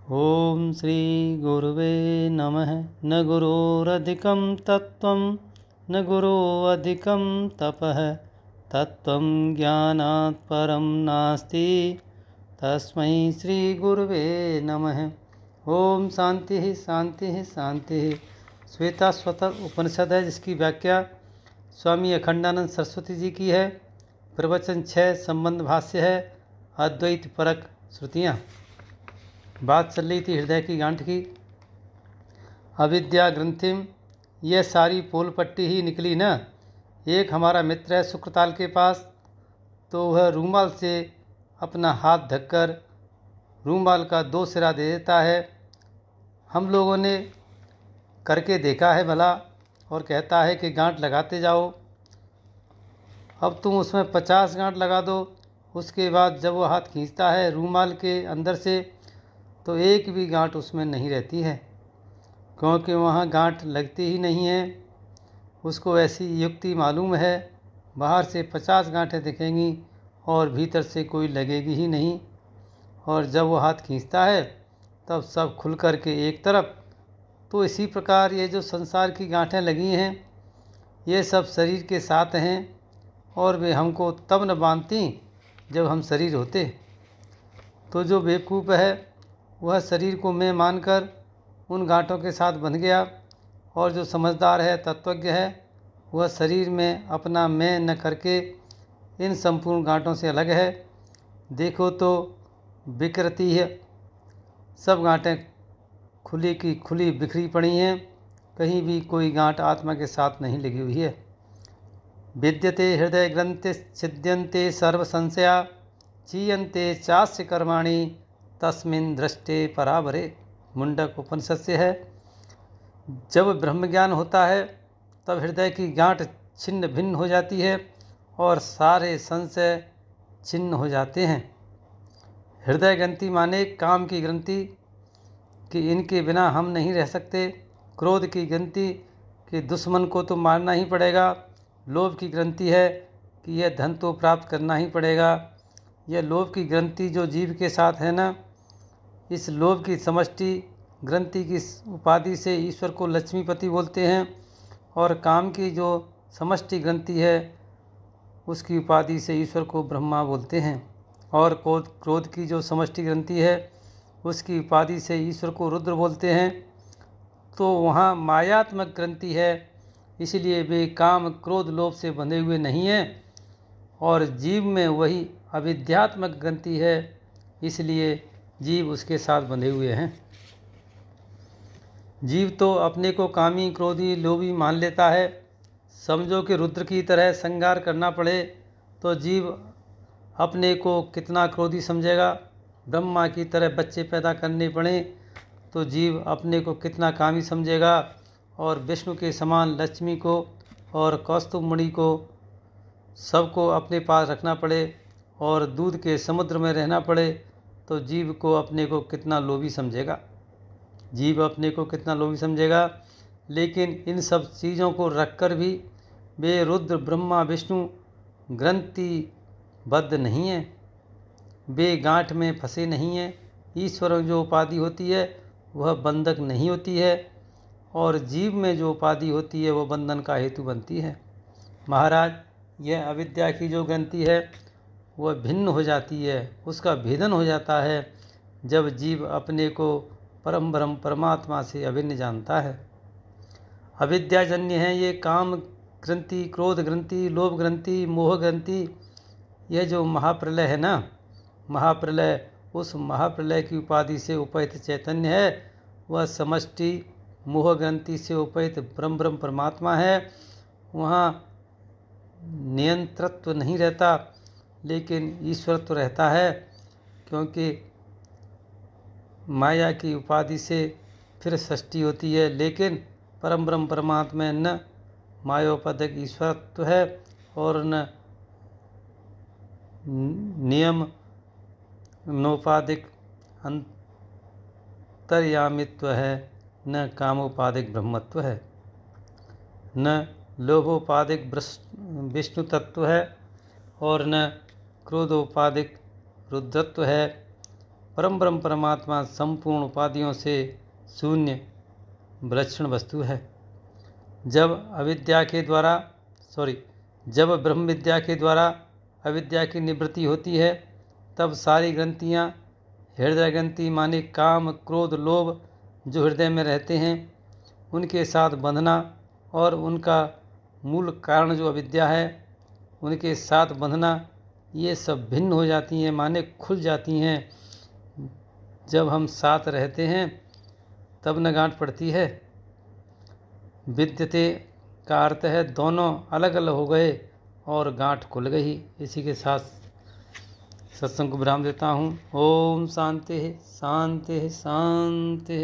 ओम श्री गुरुवे नमः। न गुरोरधिकं तत्त्वं न गुरोऽधिकं तपः तत्त्वं ज्ञानात् परं नास्ति तस्मै श्री गुरुवे नमः। ओम शांति शांति शांति। श्वेताश्वतर उपनिषद है जिसकी व्याख्या स्वामी अखंडानंद सरस्वती जी की है। प्रवचन 6 संबंध भाष्य है। अद्वैत परक श्रुतियाँ। बात चल रही थी हृदय की गांठ की। अविद्या ग्रंथिम, यह सारी पोल पट्टी ही निकली ना। एक हमारा मित्र है शुक्रताल के पास, तो वह रूमाल से अपना हाथ ढककर रूमाल का 2 सिरा दे देता है। हम लोगों ने करके देखा है भला, और कहता है कि गांठ लगाते जाओ। अब तुम उसमें 50 गांठ लगा दो। उसके बाद जब वो हाथ खींचता है रूमाल के अंदर से, तो एक भी गांठ उसमें नहीं रहती है, क्योंकि वहाँ गांठ लगती ही नहीं है। उसको ऐसी युक्ति मालूम है, बाहर से 50 गांठें दिखेंगी और भीतर से कोई लगेगी ही नहीं। और जब वो हाथ खींचता है तब सब खुल कर के एक तरफ। तो इसी प्रकार ये जो संसार की गांठें लगी हैं, ये सब शरीर के साथ हैं, और वे हमको तब न बांधती जब हम शरीर होते। तो जो बेवकूफ़ है वह शरीर को मैं मानकर उन गांठों के साथ बंध गया, और जो समझदार है, तत्वज्ञ है, वह शरीर में अपना मैं न करके इन संपूर्ण गांठों से अलग है। देखो तो विकृति है, सब गांठें खुली की खुली बिखरी पड़ी हैं, कहीं भी कोई गांठ आत्मा के साथ नहीं लगी हुई है। विद्यते हृदय ग्रंथि छिद्यन्ते सर्व संशया चीयन्ते चास्य कर्माणि तस्मिन् दृष्टे परावरे। मुंडक उपनिषद से है। जब ब्रह्म ज्ञान होता है तब हृदय की गांठ छिन्न भिन्न हो जाती है और सारे संशय छिन्न हो जाते हैं। हृदय ग्रंथि माने काम की ग्रंथि कि इनके बिना हम नहीं रह सकते। क्रोध की ग्रंथि कि दुश्मन को तो मारना ही पड़ेगा। लोभ की ग्रंथि है कि यह धन तो प्राप्त करना ही पड़ेगा। यह लोभ की ग्रंथि जो जीव के साथ है ना, इस लोभ की समष्टि ग्रंथि की उपाधि से ईश्वर को लक्ष्मीपति बोलते हैं, और काम की जो समष्टि ग्रंथि है उसकी उपाधि से ईश्वर को ब्रह्मा बोलते हैं, और क्रोध की जो समष्टि ग्रंथि है उसकी उपाधि से ईश्वर को रुद्र बोलते हैं। तो वहाँ मायात्मक ग्रंथि है, इसलिए वे काम क्रोध लोभ से बंधे हुए नहीं हैं। और जीव में वही अविद्यात्मक ग्रंथि है, इसलिए जीव उसके साथ बंधे हुए हैं। जीव तो अपने को कामी क्रोधी लोभी मान लेता है। समझो कि रुद्र की तरह संहार करना पड़े तो जीव अपने को कितना क्रोधी समझेगा। ब्रह्मा की तरह बच्चे पैदा करने पड़े तो जीव अपने को कितना कामी समझेगा। और विष्णु के समान लक्ष्मी को और कौस्तुभ मणि को सबको अपने पास रखना पड़े और दूध के समुद्र में रहना पड़े तो जीव को अपने को कितना लोभी समझेगा। जीव अपने को कितना लोभी समझेगा। लेकिन इन सब चीज़ों को रखकर भी वे रुद्र ब्रह्मा विष्णु ग्रंथिबद्ध नहीं हैं, वे गांठ में फंसे नहीं हैं। ईश्वर जो उपाधि होती है वह बंधक नहीं होती है, और जीव में जो उपाधि होती है वह बंधन का हेतु बनती है। महाराज, यह अविद्या की जो ग्रंथि है वह भिन्न हो जाती है, उसका भेदन हो जाता है जब जीव अपने को परम ब्रह्म परमात्मा से अभिन्न जानता है। अविद्याजन्य है ये काम ग्रंथि, क्रोध ग्रंथि, लोभ ग्रंथि, मोह ग्रंथि। यह जो महाप्रलय है ना, महाप्रलय, उस महाप्रलय की उपाधि से उपहित चैतन्य है, वह समष्टि मोह ग्रंथि से उपहित ब्रह्म परमात्मा है। वहाँ नियंत्रत्व नहीं रहता, लेकिन ईश्वर तो रहता है, क्योंकि माया की उपाधि से फिर सृष्टि होती है। लेकिन परम ब्रह्म परमात्मा न मायोपाधिक ईश्वरत्व है और न नियम नोपाधिक अंतर्यामित्व है, न कामोपाधिक ब्रह्मत्व है, न लोभोपाधिक विष्णु तत्व है, और न क्रोधोपाधिक रुद्रत्व है। परम ब्रह्म परमात्मा संपूर्ण उपाधियों से शून्य विलक्षण वस्तु है। जब ब्रह्म विद्या के द्वारा अविद्या की निवृत्ति होती है, तब सारी ग्रंथियाँ, हृदय ग्रंथि माने काम क्रोध लोभ जो हृदय में रहते हैं, उनके साथ बंधना और उनका मूल कारण जो अविद्या है उनके साथ बंधना, ये सब भिन्न हो जाती हैं, माने खुल जाती हैं। जब हम साथ रहते हैं तब न गांठ पड़ती है। विद्यते का अर्थ है दोनों अलग अलग हो गए और गांठ खुल गई। इसी के साथ सत्संग को विराम देता हूँ। ओम शांति शांति शांति।